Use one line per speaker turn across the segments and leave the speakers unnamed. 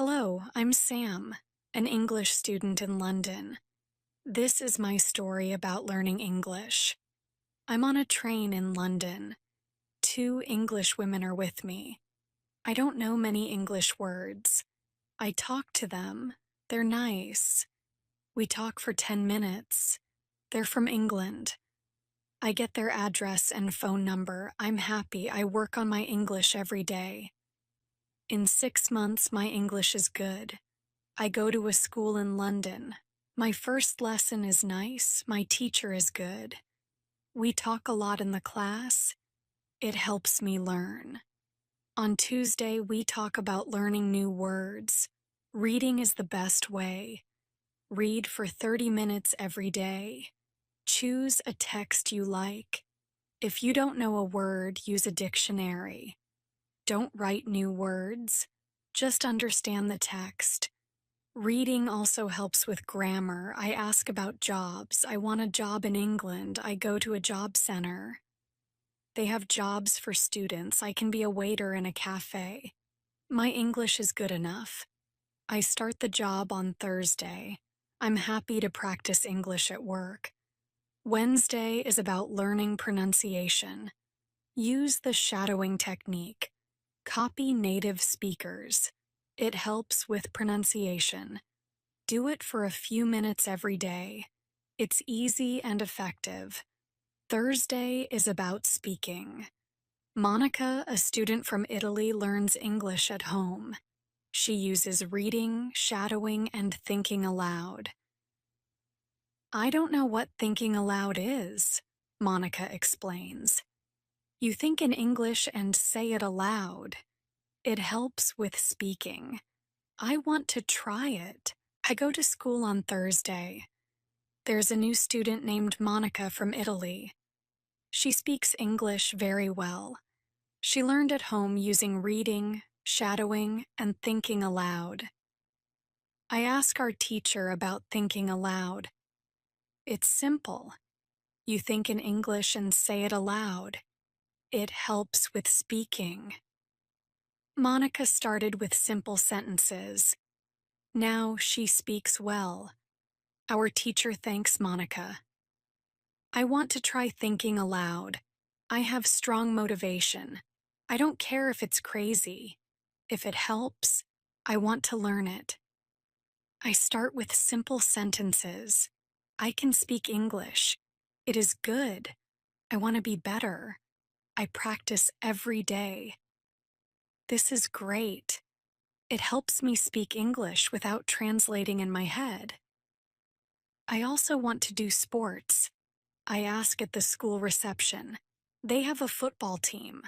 Hello, I'm Sam, an English student in London. This is my story about learning English. I'm on a train in London. Two English women are with me. I don't know many English words. I talk to them. They're nice. We talk for 10 minutes. They're from England. I get their address and phone number. I'm happy. I work on my English every day. In 6 months, my English is good. I go to a school in London. My first lesson is nice. My teacher is good. We talk a lot in the class. It helps me learn. On Tuesday, we talk about learning new words. Reading is the best way. Read for 30 minutes every day. Choose a text you like. If you don't know a word, use a dictionary. Don't write new words. Just understand the text. Reading also helps with grammar. I ask about jobs. I want a job in England. I go to a job center. They have jobs for students. I can be a waiter in a cafe. My English is good enough. I start the job on Thursday. I'm happy to practice English at work. Wednesday is about learning pronunciation. Use the shadowing technique. Copy native speakers. It helps with pronunciation. Do it for a few minutes every day. It's easy and effective. Thursday is about speaking. Monica, a student from Italy, learns English at home. She uses reading, shadowing, and thinking aloud. I don't know what thinking aloud is, Monica explains. You think in English and say it aloud. It helps with speaking. I want to try it. I go to school on Thursday. There's a new student named Monica from Italy. She speaks English very well. She learned at home using reading, shadowing, and thinking aloud. I ask our teacher about thinking aloud. It's simple. You think in English and say it aloud. It helps with speaking. Monica started with simple sentences. Now she speaks well. Our teacher thanks Monica. I want to try thinking aloud. I have strong motivation. I don't care if it's crazy. If it helps, I want to learn it. I start with simple sentences. I can speak English. It is good. I want to be better. I practice every day. This is great. It helps me speak English without translating in my head. I also want to do sports. I ask at the school reception. They have a football team.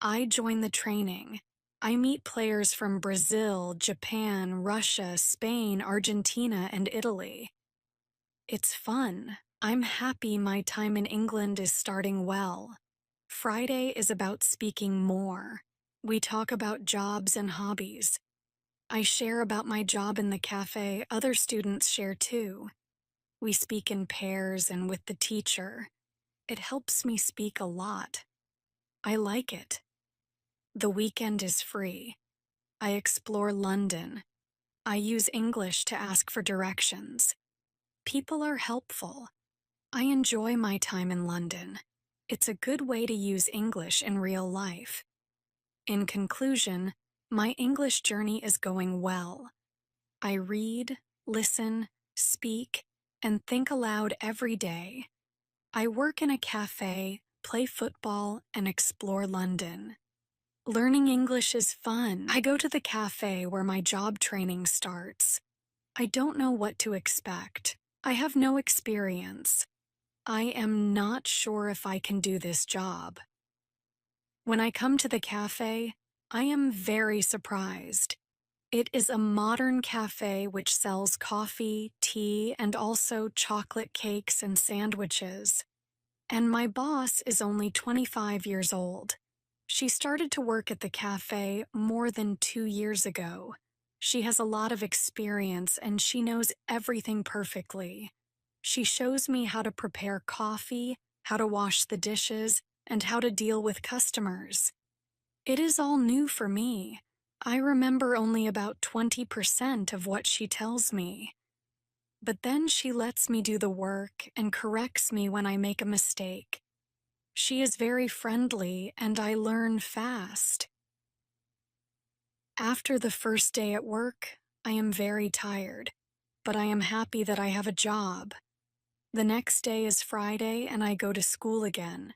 I join the training. I meet players from Brazil, Japan, Russia, Spain, Argentina, and Italy. It's fun. I'm happy my time in England is starting well. Friday is about speaking more. We talk about jobs and hobbies. I share about my job in the cafe. Other students share too. We speak in pairs and with the teacher. It helps me speak a lot. I like it. The weekend is free. I explore London. I use English to ask for directions. People are helpful. I enjoy my time in London. It's a good way to use English in real life. In conclusion, my English journey is going well. I read, listen, speak, and think aloud every day. I work in a cafe, play football, and explore London. Learning English is fun. I go to the cafe where my job training starts. I don't know what to expect. I have no experience. I am not sure if I can do this job. When I come to the cafe, I am very surprised. It is a modern cafe which sells coffee, tea, and also chocolate cakes and sandwiches. And my boss is only 25 years old. She started to work at the cafe more than 2 years ago. She has a lot of experience and she knows everything perfectly. She shows me how to prepare coffee, how to wash the dishes, and how to deal with customers. It is all new for me. I remember only about 20% of what she tells me. But then she lets me do the work and corrects me when I make a mistake. She is very friendly and I learn fast. After the first day at work, I am very tired, but I am happy that I have a job. The next day is Friday and I go to school again.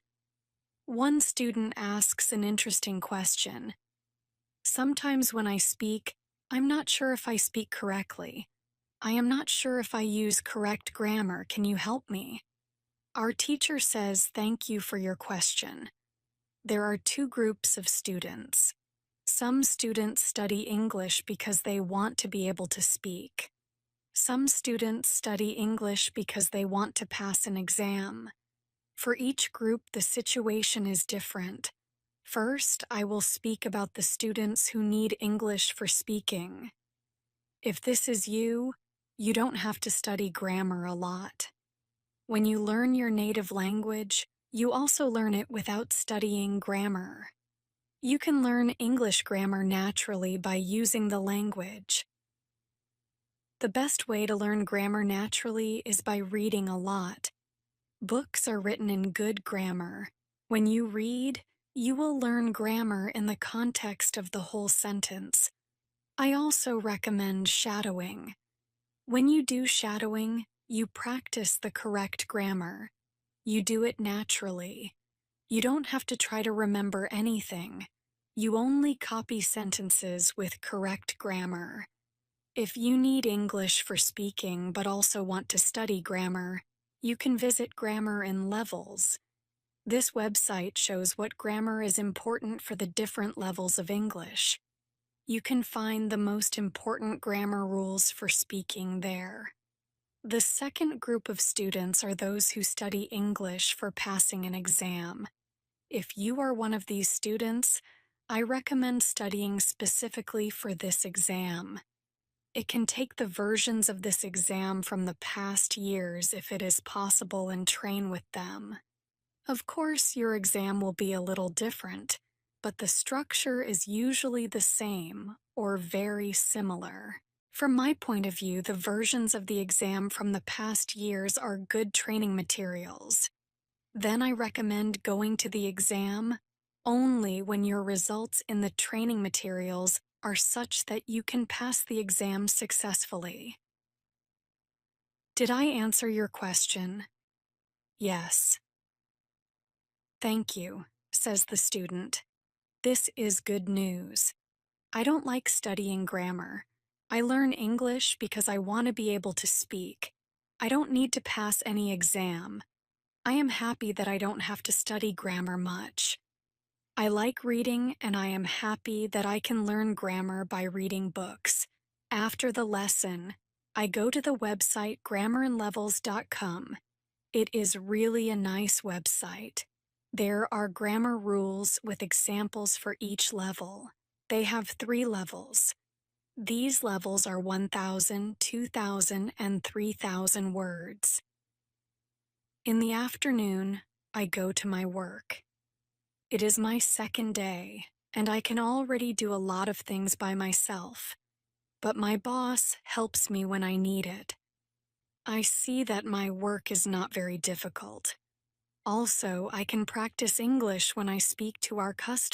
One student asks an interesting question. Sometimes when I speak, I'm not sure if I speak correctly. I am not sure if I use correct grammar. Can you help me? Our teacher says, "Thank you for your question." There are two groups of students. Some students study English because they want to be able to speak. Some students study English because they want to pass an exam. For each group, the situation is different. First, I will speak about the students who need English for speaking. If this is you, you don't have to study grammar a lot. When you learn your native language, you also learn it without studying grammar. You can learn English grammar naturally by using the language. The best way to learn grammar naturally is by reading a lot. Books are written in good grammar. When you read, you will learn grammar in the context of the whole sentence. I also recommend shadowing. When you do shadowing, you practice the correct grammar. You do it naturally. You don't have to try to remember anything. You only copy sentences with correct grammar. If you need English for speaking but also want to study grammar, you can visit Grammar in Levels. This website shows what grammar is important for the different levels of English. You can find the most important grammar rules for speaking there. The second group of students are those who study English for passing an exam. If you are one of these students, I recommend studying specifically for this exam. It can take the versions of this exam from the past years if it is possible and train with them. Of course, your exam will be a little different, but the structure is usually the same or very similar. From my point of view, the versions of the exam from the past years are good training materials. Then I recommend going to the exam only when your results in the training materials are such that you can pass the exam successfully. Did I answer your question? Yes. Thank you, says the student. This is good news. I don't like studying grammar. I learn English because I want to be able to speak. I don't need to pass any exam. I am happy that I don't have to study grammar much. I like reading and I am happy that I can learn grammar by reading books. After the lesson, I go to the website grammarinlevels.com. It is really a nice website. There are grammar rules with examples for each level. They have 3 levels. These levels are 1,000, 2,000, and 3,000 words. In the afternoon, I go to my work. It is my second day, and I can already do a lot of things by myself, but my boss helps me when I need it. I see that my work is not very difficult. Also, I can practice English when I speak to our customers.